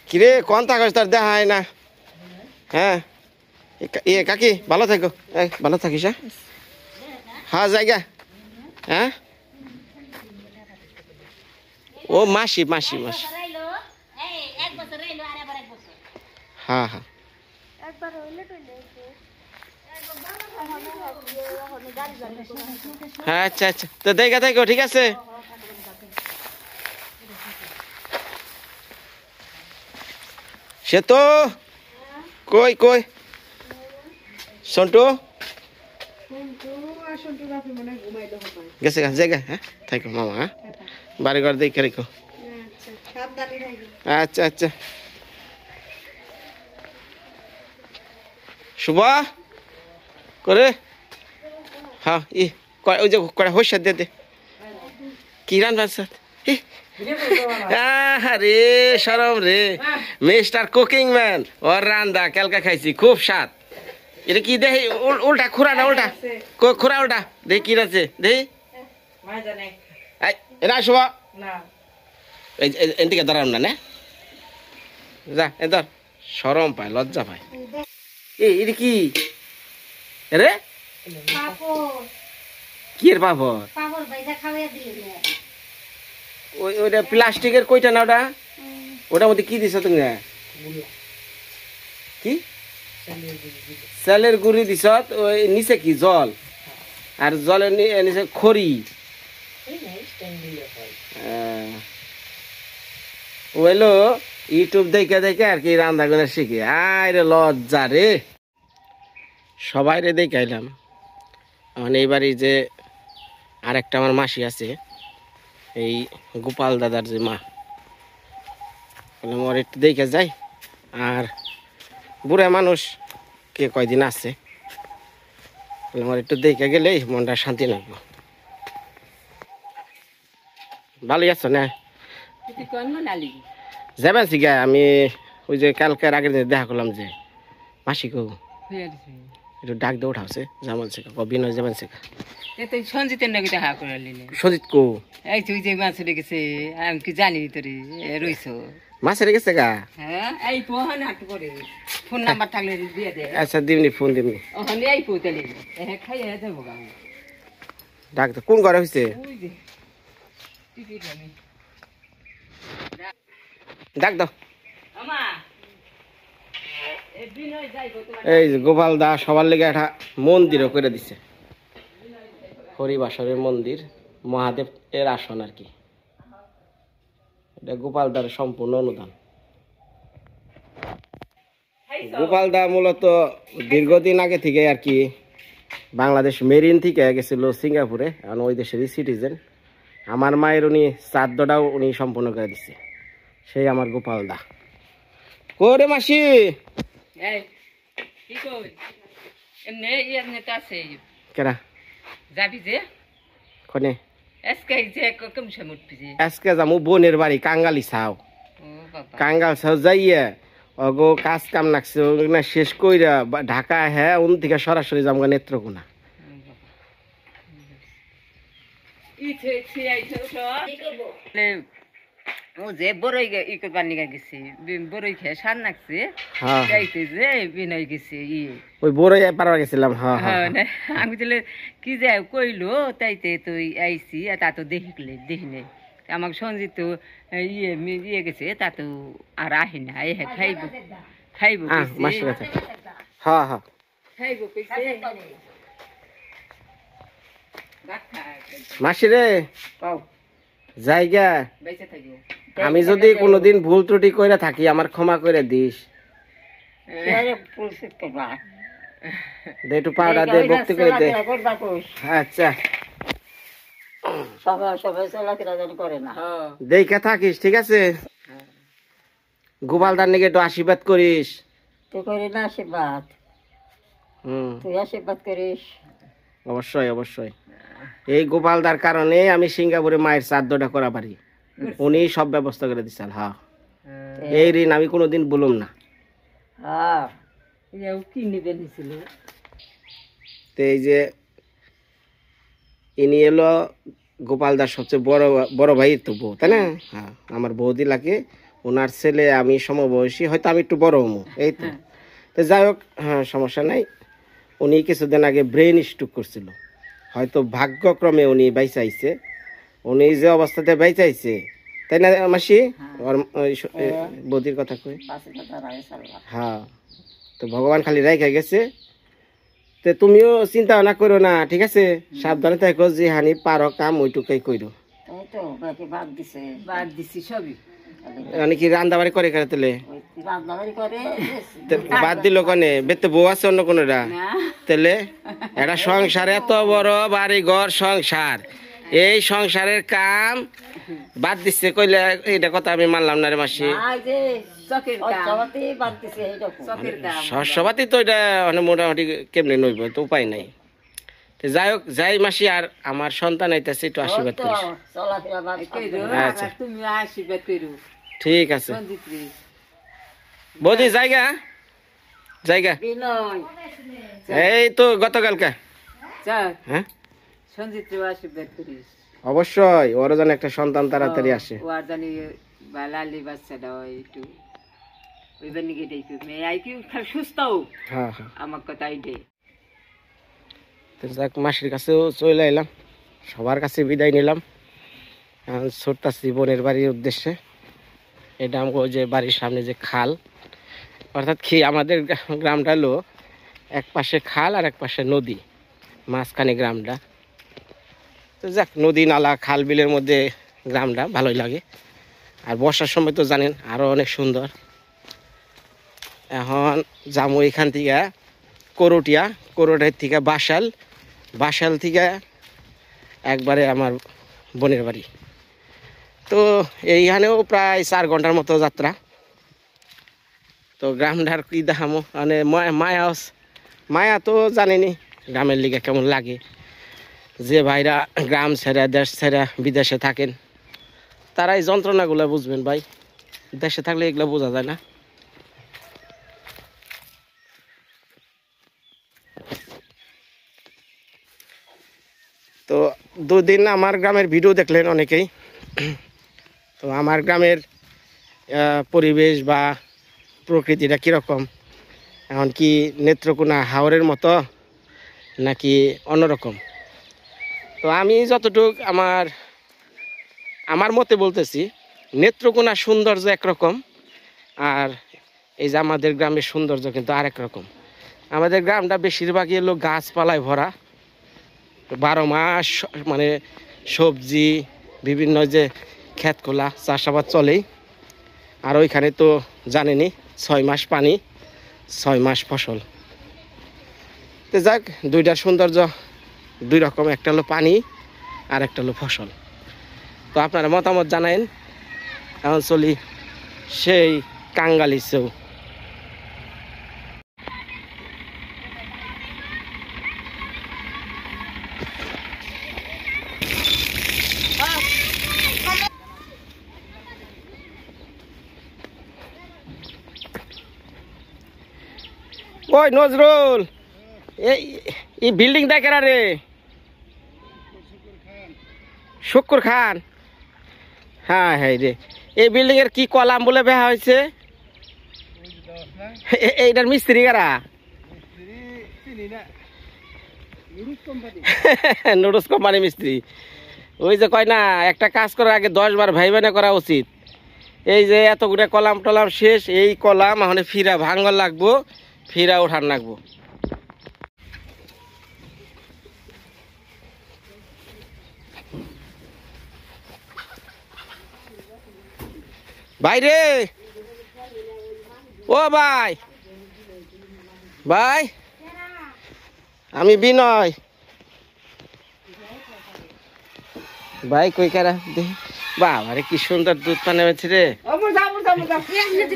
কিরে কোন থাকস তোর দেখা হয় না হ্যাঁ কাকি ভালো থাকো ভালো থাকিস হ্যাঁ জায়গা হ্যাঁ ও মাসি মাসি মাসি হ্যাঁ হ্যাঁ হ্যাঁ আচ্ছা আচ্ছা তো দেখা থাকো ঠিক আছে সে তো কই কই সন্টু গেছে গা জায়গা হ্যাঁ থাকো মামা হ্যাঁ বাড়ি ঘর দেখে রেখো আচ্ছা আচ্ছা শুভ করে হ্যাঁ ওই যে কড়া হইস দে দে কি রান বাসাত রে সরম রে মিস্টার কুকিং ম্যান ওর রান্দা কালকা খাইছি খুব স্বাদ এটা কি দেখি উল্টা খুরা না উল্টা খুরা উল্টা দেখি কি আছে দেখি না শুভ এদিকে দাঁড়ান না যা এ ধর সরম পায় লজ্জা পায় এটা কি রে কি এর পাপড় ওইটা প্লাস্টিকের কইটা না ওটা ওটার মধ্যে কি দিছ তুমি কি চালের গুড়ি দিছ ওই নিচে কি জল আর জলের নিচে খড়ি ওইলো ইউটিউব দেখে দেখে আর কি রান্না করে শিখি আরে লজ্জা রে সবাই রে দেখাইলাম মানে এইবারই যে আরেকটা আমার মাসি আছে এই গোপাল দাদার যে মা ওর একটু দেখে যাই আর বুড়া মানুষ কে কয়দিন আছে আমার একটু দেখে গেলেই মনটা শান্তি লাগবে ভালোই আছো না যাবেন শিখা আমি ওই যে কালকের আগের দিন দেখা করলাম যে মাসি কো একটু ডাক দিয়ে উঠাছে জামান শেখা বিনয় যাবেন শেখা সঞ্জিতের নাকি দেখা করে নিলে সজিত কো এই তুই যে মাছ রেখেছে আমি কি জানি তোরে রইছ মাছ রেখেছে গা হ্যাঁ এই পোহান হাট করে ফোন নাম্বার থাকলে দিয়ে দে আচ্ছা দিমনি ফোন দিমনি ওখানে এই পোতেলি খাই যাবো ডাক তো কোন ঘরে হয়েছে ডাক দাও এই যে গোপাল দা সবার লেগে একটা মন্দিরও করে দিছে হরিবাসরের মন্দির মহাদেব এর আসন আর কি এটা গোপাল দার সম্পূর্ণ অনুদান গোপাল দা মূলত দীর্ঘদিন আগে থেকে আর কি বাংলাদেশ মেরিন থেকে গেছিল সিঙ্গাপুরে কারণ ওই দেশেরই সিটিজেন আমার মায়ের উনি শ্রাদ্ধটাও উনি সম্পূর্ণ করে দিচ্ছে সেই আমার গোপাল দা করে মাসি কেরা যাবি যে কনে আজকে যাবো বোনের বাড়ি কাঙ্গালি চাও কাঙ্গাল চাও যাইয়া অগো কাজ কাম লাগছে শেষ কইরা ঢাকা হ্যাঁ উন থেকে সরাসরি যাবো নেত্রকোনা যে বড়ই ই করবার নিয়ে গেছি বড়ই খেয়ে সার নাকছে যাইতে যে বিনয় গেছে ওই বড়ই পারবা গেছিলাম আমি তাহলে কি যায় কইলো তাইতে তুই আইসি তা তো দেখিনে আমাকে সঞ্জিত তো ইয়ে গেছে তা তো আর আহি না খাইব খাইব খাইব মাসি রে জায়গা আমি যদি কোনোদিন ভুল ত্রুটি করে থাকি আমার ক্ষমা করে দিস দে একটু পাউডার দে ভক্তি করে দে আচ্ছা দেখা থাকিস ঠিক আছে গোপালদার নাকি একটু আশীর্বাদ করিস তুই করি না আশীর্বাদ তুই আশীর্বাদ করিস অবশ্যই অবশ্যই এই গোপালদার কারণে আমি সিঙ্গাপুরে মায়ের শ্রাদ্ধটা করা পারি উনি সব ব্যবস্থা করে দিচ্ছেন হ্যাঁ এই ঋণ আমি কোনোদিন বলুম না কি নিবেন তো এই যে ইনি এলো গোপালদার সবচেয়ে বড় ভাই তো বউ তাই না হ্যাঁ আমার বৌদি লাগে ওনার ছেলে আমি সমবয়সী, হয়তো আমি একটু বড় হমু, এই তো। তো যাই হোক, হ্যাঁ সমস্যা নাই। উনি কিছুদিন আগে ব্রেন স্ট্রোক করছিল, হয়তো ভাগ্যক্রমে উনি বাইচাইছে। উনি যে অবস্থাতে বাইচাইছে, তাই না মাসি? ওর বদির কথা কই, হ্যাঁ। তো ভগবান খালি রাইখা গেছে। তো তুমিও চিন্তা ভাবনা করো না, ঠিক আছে? সাবধানে থাকো, যে হানি পারো কাম ওইটুকাই কইরো। বাদ দিছি সবই। মানে কি রান্দাবাড়ি করে করে তেলে বাদ দিল কনে? বেতে বউ আছে অন্য কোনটা? না তেলে এটা সংসার, এত বড় বাড়ি ঘর সংসার, এই সংসারের কাম বাদ দিচ্ছে কইলে এটা কথা আমি মানলাম না রে মাসি। চকের কাম সবাতি তো এটা মানে মোটামুটি কেমনে নইব, তো উপায় নাই। তো যাই হোক, যাই মাসি, আর আমার সন্তান আইতাছে, একটু আশীর্বাদ করিস। আচ্ছা তুমি আশীর্বাদ করো ঠিক আছে সঞ্জিত রে। বৌদি, জায়গা জায়গা এই তো গতকালকে। চল হ্যাঁ সঞ্জিত রে আশীর্বাদ করিস। অবশ্যই, ওরও যেন একটা সন্তান তাড়াতাড়ি আসে। ও আর জানি বা লালি বাচ্চাটা হয় একটু ওইবার নিকে দেখি মেয়ে আই কি খালি সুস্থ হোক, হ্যাঁ হ্যাঁ। আমার কথা এইটাই। তো যাক, মাসির কাছেও চলে এলাম, সবার কাছে বিদায় নিলাম। ছুটতাছি বোনের বাড়ির উদ্দেশ্যে। এটা আমাকে যে বাড়ির সামনে যে খাল, অর্থাৎ কি আমাদের গ্রামটা হলো এক পাশে খাল আর এক পাশে নদী, মাঝখানে গ্রামটা। তো যাক, নদী নালা খাল বিলের মধ্যে গ্রামটা ভালোই লাগে। আর বর্ষার সময় তো জানেন আরও অনেক সুন্দর। এখন যাবো এখান থেকে করটিয়া, করটিয়ার থেকে বাসাল, বাসাল থেকে একবারে আমার বোনের বাড়ি। তো এইখানেও প্রায় 4 ঘন্টার মতো যাত্রা। তো গ্রামটার কি দেখামো, মানে মায়া তো জানেনি গ্রামের লিগে কেমন লাগে। যে ভাইরা গ্রাম ছেড়া দেশ ছেড়া বিদেশে থাকেন, তারা এই যন্ত্রণাগুলো বুঝবেন ভাই। দেশে থাকলে এগুলো বোঝা যায় না। তো 2 দিন আমার গ্রামের ভিডিও দেখলেন অনেকেই। তো আমার গ্রামের পরিবেশ বা প্রকৃতিটা কীরকম, এখন কি নেত্রকোনা হাওরের মতো নাকি অন্যরকম? তো আমি যতটুক আমার মতে বলতেছি, নেত্রকোনা সৌন্দর্য একরকম, আর এই যে আমাদের গ্রামের সৌন্দর্য কিন্তু আরেক রকম। আমাদের গ্রামটা বেশিরভাগই হলো গাছপালায় ভরা, 12 মাস মানে সবজি, বিভিন্ন যে ক্ষেতখোলা চাষাবাদ চলেই। আর ওইখানে তো জানেনই 6 মাস পানি, 6 মাস ফসল। তো যাক, দুইটার সৌন্দর্য 2 রকম, একটা হলো পানি আর একটা হলো ফসল। তো আপনারা মতামত জানায়েন। এখন চলি সেই কাঙ্গালি চৌ। ওই নজরুল, এই বিল্ডিং দেখে রে? শুকুর খান, হ্যাঁ হ্যাঁ রে। এই বিল্ডিং এর কি কলাম বলে বেহা হয়েছে? এইটার মিস্ত্রি কারা? নুডলস কোম্পানি মিস্ত্রি। ওই যে কয় না, একটা কাজ করার আগে 10 বার ভাইবেনা করা উচিত। এই যে এতগুলো কলাম টলাম শেষ, এই কলাম এখন ফিরা ভাঙল লাগবো, ফিরা ওঠান লাগবো। ভাই রে, ও ভাই, ভাই আমি বিনয় ভাই। কই কারা দেখি, বাবা রে কি সুন্দর দুধ পানে হয়েছে রে।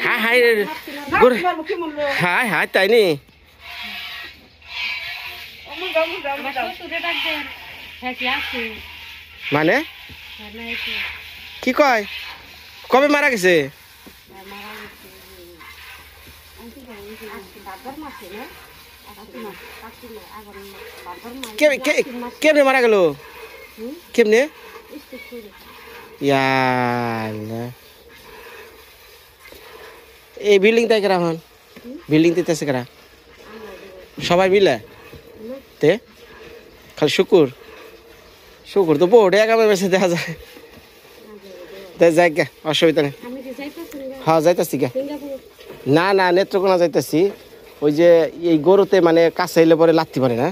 হাই হাই রে, হাই হাই, তাই নি? মানে কি কয়, কবে মারা গেছে? কেমনে মারা গেল? কেমনে? এই বিল্ডিং তাই কেরা হন বিল্ডিং দিতেছে কেরা সবাই মিলে তে খালি শুকুর শুকুর তো বোর্ডে আগামী বেশি দেখা যায় যাই গা অসুবিধা নেই হ্যাঁ যাইতেছি গা না না নেত্রকোনা যাইতেছি ওই যে এই গরুতে মানে কাছে এলে পরে লাগতে পারে না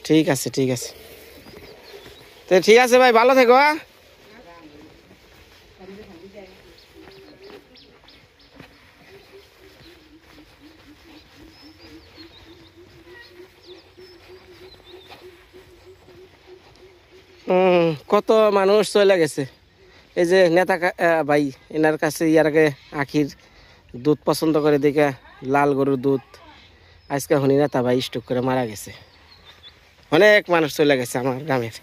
ঠিক আছে ঠিক আছে তো ঠিক আছে ভাই ভালো থেকো হ্যাঁ কত মানুষ চলে গেছে এই যে নেতা ভাই এনার কাছে ইয়ার আগে আখির দুধ পছন্দ করে দেখে লাল গরুর দুধ আজকে হনি নেতা ভাই স্ট্রোক করে মারা গেছে অনেক মানুষ চলে গেছে আমার গ্রামের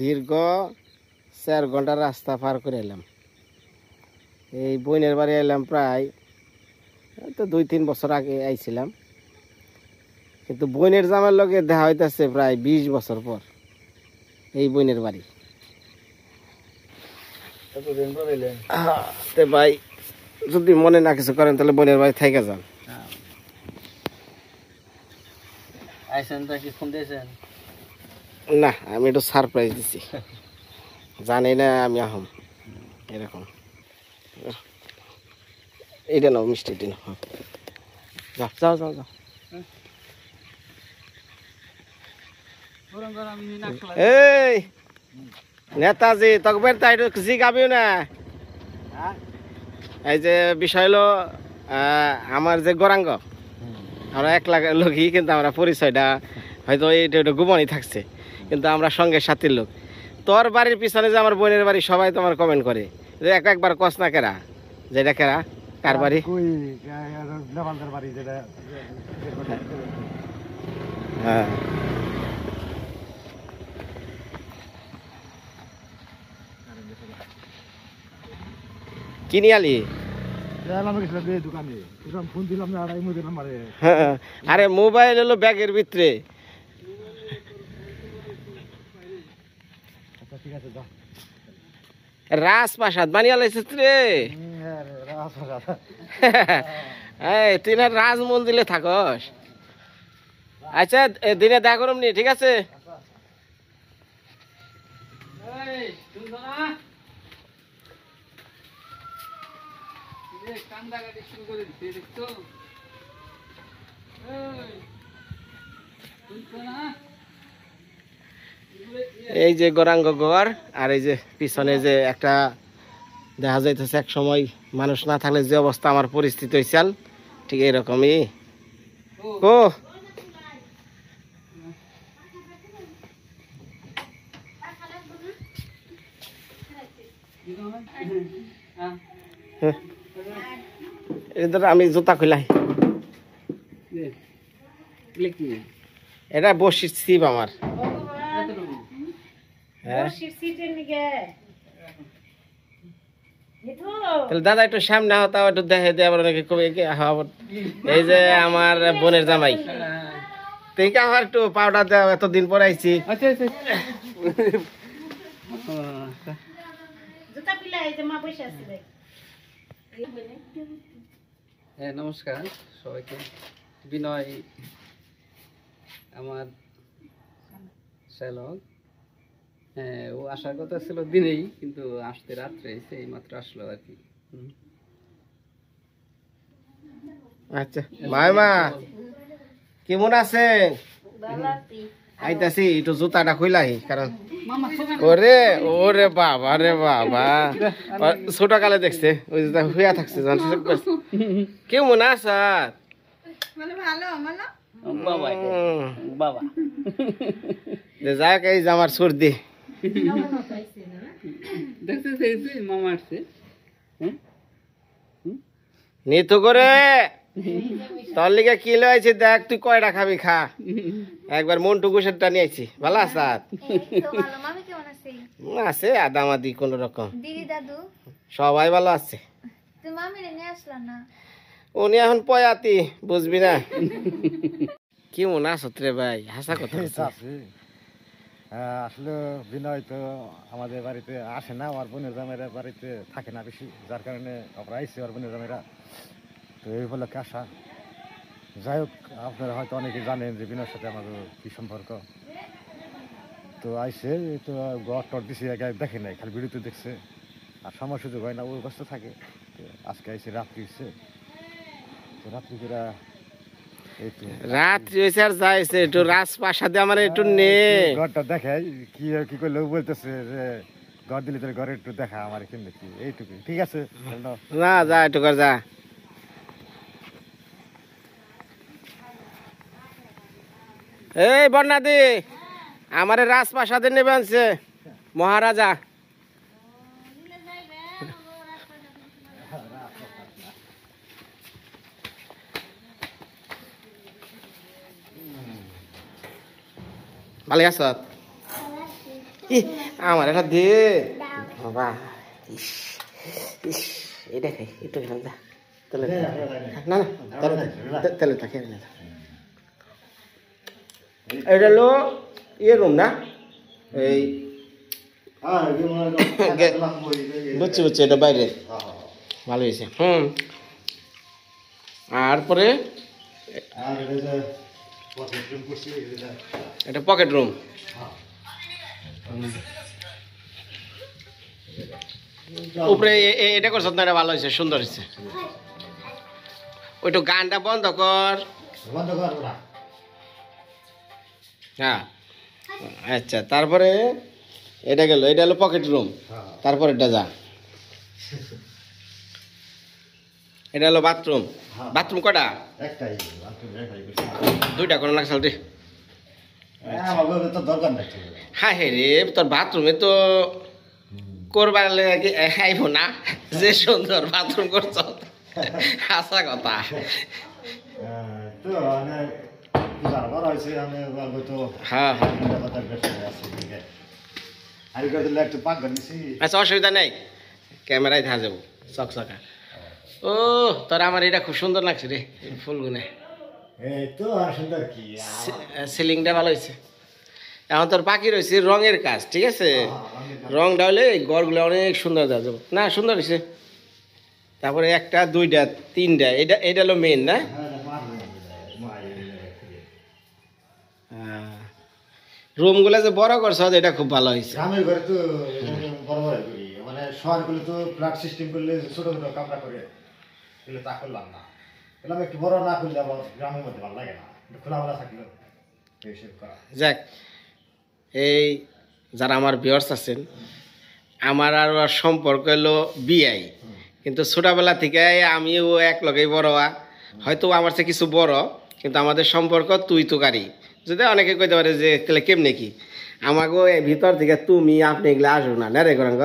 দীর্ঘ 4 ঘন্টা রাস্তা পার করে এলাম এই বোনের বাড়ি এলাম প্রায় তো 2-3 বছর আগে আইছিলাম কিন্তু বোনের জামার লগে দেখা হইতাছে প্রায় 20 বছর পর এই বোনের বাড়ি ভাই যদি মনে না কিছু করেন তাহলে বোনের বাড়ি থেকে যান না আমি একটু সারপ্রাইজ দিছি জানি না আমি আহম এরকম এইটা নাও মিষ্টি দিন যাও যাও যাও যাও এই নেতাজি তকবের তাই জিগাবিও না এই যে বিষয় হলো আমার যে গৌরাঙ্গ আমরা 1 লাখ লোকই কিন্তু আমরা পরিচয়টা হয়তো এইটা একটু গোপনই থাকছে কিন্তু আমরা সঙ্গে সাথীর লোক তোর বাড়ির পিছনে যে আমার বোনের বাড়ি সবাই তো আমার কমেন্ট করে যে একবার কস না কেরা যেটা কেরা কার বাড়ি হ্যাঁ কিনি আলি আরে মোবাইল হলো ব্যাগের ভিতরে রাজপ্রাসাদ বানিয়ে লাইছিস রে তুই না রাজ মন্দিরে থাকস আচ্ছা দিনে দেখা করুম নি ঠিক আছে এই যে গৌরাঙ্গ গড় আর এই যে পিছনে যে একটা দেখা যাইতেছে এক সময় মানুষ না থাকলে যে অবস্থা আমার পরিস্থিতি হয়েছিল ঠিক এরকমই ও আমি জুতা খুলাই এটা বসির ছিপ আমার তাহলে দাদা একটু সামনে হতাও একটু দেখে দিয়ে আবার অনেকে কবে এই যে আমার বোনের জামাই ঠিক আমার একটু পাউডার দেওয়া এতদিন পরে আইছি হ্যাঁ নমস্কার সবাইকে। বিনয় আমার শ্যালক। হ্যাঁ ও আসার কথা ছিল দিনেই, কিন্তু আসতে রাত্রে এসে এই মাত্র আসলো আর কি। আচ্ছা মাইমা কেমন আছেন? আইতাছি একটু জুতাটা খুইলাই, কারণ ওরে ওরে বাবা রে বাবা, ছোট কালে দেখছে ওই যে হইয়া থাকছে কেমন আসার বাবা যাক, এই যে আমার সর্দি দেখতে মামা আসছে। নিতু করে তোর লিগে কি লইছি দেখ, তুই কয়টা খাবি খা। একবার মন্টু গোসেরটা নিয়ে আইছি। ভালো আসার আছে আদামাদি কোন রকম, সবাই ভালো আছে। উনি এখন পয়াতি বুঝবি না। কেমন আছো রে ভাই? হাসা কথা আসলে বিনয় তো আমাদের বাড়িতে আসে না, আমার বোনের জামাইরা বাড়িতে থাকে না বেশি, যার কারণে আমরা আইসি আমার বোনের জামাইরা, তো এই উপলক্ষে আসা। যাই হোক, আপনারা হয়তো অনেকে জানেন যে বিনয়ের সাথে আমার কি সম্পর্ক। তো আইসে তো ঘর টর দিছি, দেখে নাই, খালি ভিডিওতে দেখছে, আর সময় সুযোগ হয় না, ওর ব্যস্ত থাকে। তো আজকে আইসে রাত্রি হচ্ছে, তো রাত্রি করে রাত্রি হয়েছে আর যাইছে একটু রাজপ্রাসাদে আমার একটু নে ঘরটা দেখাই কি কি করলে বলতেছে যে ঘর দিলে তোর ঘরে একটু দেখা আমার কেমনি কি, এইটুকু ঠিক আছে না, যা একটু কর যা। এই বন্যাদি আমার রাজপ্রাসাদে নেবে আনছে মহারাজা। ভালো আছ? আমার এটা দে বাবা। ইস ইস, এটা খাই একটু খেলাম যা। তেলে না না তেলে থাকে না। এটা হলো ইয়ে রুম না, এই বুঝছি বুঝছি, এটা বাইরে। ভালো হয়েছে। আর পরে এটা পকেট রুম। উপরে এটা করছ না, এটা ভালো হয়েছে, সুন্দর হয়েছে। ওইটু গানটা বন্ধ কর। হ্যাঁ আচ্ছা, তারপরে এটা গেল, এটা হলো পকেট রুম। তারপর এটা যা, এটা হলো বাথরুম। বাথরুম কটা? দুইটা করে লাগছে রে। হ্যাঁ হ্যাঁ রে, তোর বাথরুমে তো করবার আইব না, যে সুন্দর বাথরুম করছ। হাসা কথা। হ্যাঁ আচ্ছা, অসুবিধা নেই, ক্যামেরায় দেখা যাবো চকচকা। ও তোর আমার এটা খুব সুন্দর লাগছে রে, ফুলগুনে। সিলিংটা ভালো হয়েছে। এখন তোর বাকি রয়েছে রঙের কাজ, ঠিক আছে? রংটা হলে ঘরগুলো অনেক সুন্দর দেখা যাবে না, সুন্দর হয়েছে। তারপরে একটা দুইটা তিনটা, এটা এটা হলো মেন না? রুমগুলো যে বড় করছ এটা খুব ভালো হয়েছে। গ্রামের ঘরে তো বড় বড় করি, মানে শহরগুলো তো ফ্ল্যাট সিস্টেম করলে ছোট ছোট কামরা করে, এগুলো তা করলাম না। এলাম একটু বড় না করলে আবার গ্রামের মধ্যে ভালো লাগে না, খোলামেলা থাকলেও এইসব করা। যাক, এই যারা আমার ভিউয়ার্স আছেন, আমার আর ওর সম্পর্ক হলো বিআই, কিন্তু ছোটবেলা থেকে আমিও এক লগেই বড় হওয়া। হয়তো আমার চেয়ে কিছু বড়, কিন্তু আমাদের সম্পর্ক তুই তো গাড়ি। যদি অনেকে কইতে পারে যে তাহলে কেমনে কি, আমাকেও ভিতর থেকে তুমি আপনি এগুলো আসবো না রে গরঙ্গ।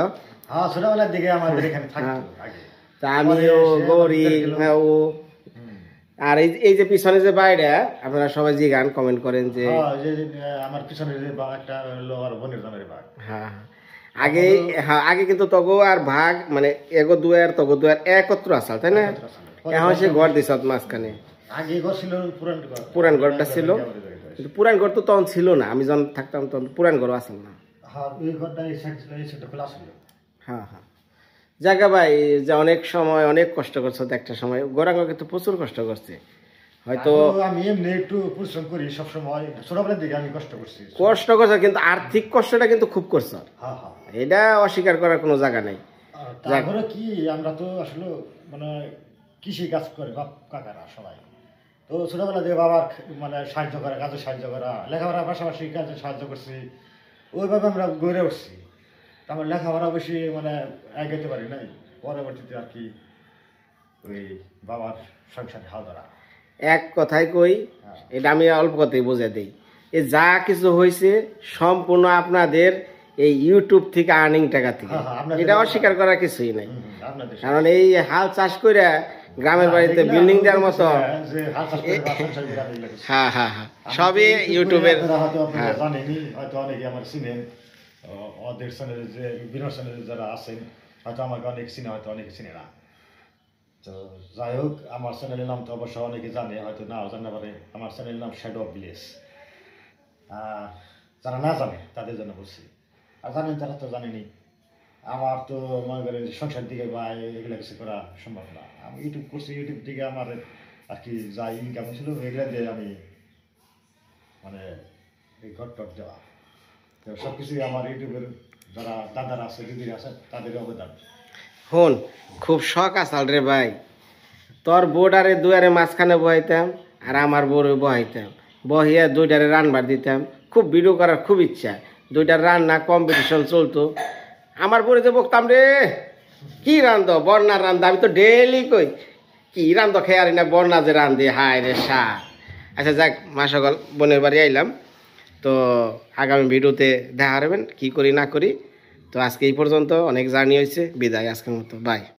হ্যাঁ, ছোটবেলার দিকে আমাদের এখানে থাকতো আগে। তা আমিও গৌরী ও, আর এই যে পিছনে যে বাইরে আপনারা সবাই যে গান কমেন্ট করেন যে আমার পিছনে যে একটা হলো আমার বোনের নামের বাঘ। হ্যাঁ আগে, হ্যাঁ আগে কিন্তু তগো আর ভাগ মানে এগো দুয়ার তগো দুয়ার একত্র আসাল, তাই না? এখন সে ঘর দিছ মাঝখানে। আগে ঘর ছিল পুরান ঘরটা ছিল, কিন্তু পুরান ঘর তো তখন ছিল না, আমি যখন থাকতাম তখন পুরান ঘর আসল না। হ্যাঁ, এই ঘরটা এই সাইড খোলা ছিল। হ্যাঁ হ্যাঁ, জায়গা ভাই যে অনেক সময় অনেক কষ্ট করছে, তো একটা সময় গোরাঙ্গ কিন্তু প্রচুর কষ্ট করছে হয়তো। আমি এমনি একটু পরিশ্রম করি সবসময়, ছোটবেলার দিকে আমি কষ্ট করছি। কষ্ট করছে কিন্তু আর্থিক কষ্টটা কিন্তু খুব করছে, হ্যাঁ হ্যাঁ। এটা অস্বীকার করার কোনো জায়গা নেই। আর তারপরে কি আমরা তো আসলে মানে কৃষি কাজ করে বাপ কাকারা সবাই, তো ছোটবেলা দিয়ে বাবার মানে সাহায্য করা, কাজে সাহায্য করা, লেখাপড়ার পাশাপাশি কাজে সাহায্য করছি, ওইভাবে আমরা গড়ে উঠছি। তারপর লেখাপড়া বেশি মানে এগোতে পারি নাই, পরবর্তীতে আর কি ওই বাবার সংসারে হাল ধরা। এক কথায় কই, এটা আমি অল্প কথাই বুঝে দিই, এ যা কিছু হয়েছে সম্পূর্ণ আপনাদের এই ইউটিউব থেকে আর্নিং টাকা থেকে, হ্যাঁ, আপনাদের এটা অস্বীকার করার কিছুই নাই। আপনাদের কারণ এই হাল চাষ করে গ্রামের বাড়িতে বিল্ডিং দেওয়ার মতো, যে হাল চাষ করে বা সংসার করে আমি লাগছে। হ্যাঁ হ্যাঁ হ্যাঁ, সবই ইউটিউবের। হয়তো আপনারা হ্যাঁ। জানেনি, হয়তো অনেকে আমার চিনেন, ওদের চ্যানেলে যে বিনোদ চ্যানেলে যারা আছেন হয়তো আমাকে অনেক চিনে, হয়তো অনেকে চিনে না। তো যাই হোক, আমার চ্যানেলের নাম তো অবশ্য অনেকে জানে, হয়তো নাও জানতে পারে। আমার চ্যানেলের নাম শ্যাডো অফ ভিলেজ। যারা না জানে তাদের জন্য বলছি, আর জানেন তারা তো জানেনি। আমার তো মনে করেন যে সংসার দিকে বা এগুলো কিছু করা সম্ভব না। আমি ইউটিউব করছি, ইউটিউব দিকে আমার আর কি যা ইনকাম ছিল এগুলো দিয়ে আমি মানে এই ঘর টর দেওয়া, তো সব কিছুই আমার ইউটিউবের যারা দাদারা আছে, দিদিরা আছে, তাদের অবদান। হন খুব শখ আসাল রে ভাই, তোর বোর্ডারে দুয়ারে মাঝখানে বহাইতাম আর আমার বউরে বহাইতাম, বহিয়া দুইটারে রানবার দিতাম। খুব ভিডিও করার খুব ইচ্ছা, দুইটার রান্না কম্পিটিশন চলতো। আমার বউরে যে বকতাম, রে কি রান্ধ, বন্যার রান্ধ। আমি তো ডেইলি কই কি রান্ধ খেয়ারি না, বন্যা যে রান্ধে, হায় রে সা। আচ্ছা যাক, মা সকাল বোনের বাড়ি আইলাম, তো আগামী ভিডিওতে দেখা হারবেন কি করি না করি। তো আজকে এই পর্যন্ত, অনেক জার্নি হয়েছে, বিদায় আজকের মতো, বাই।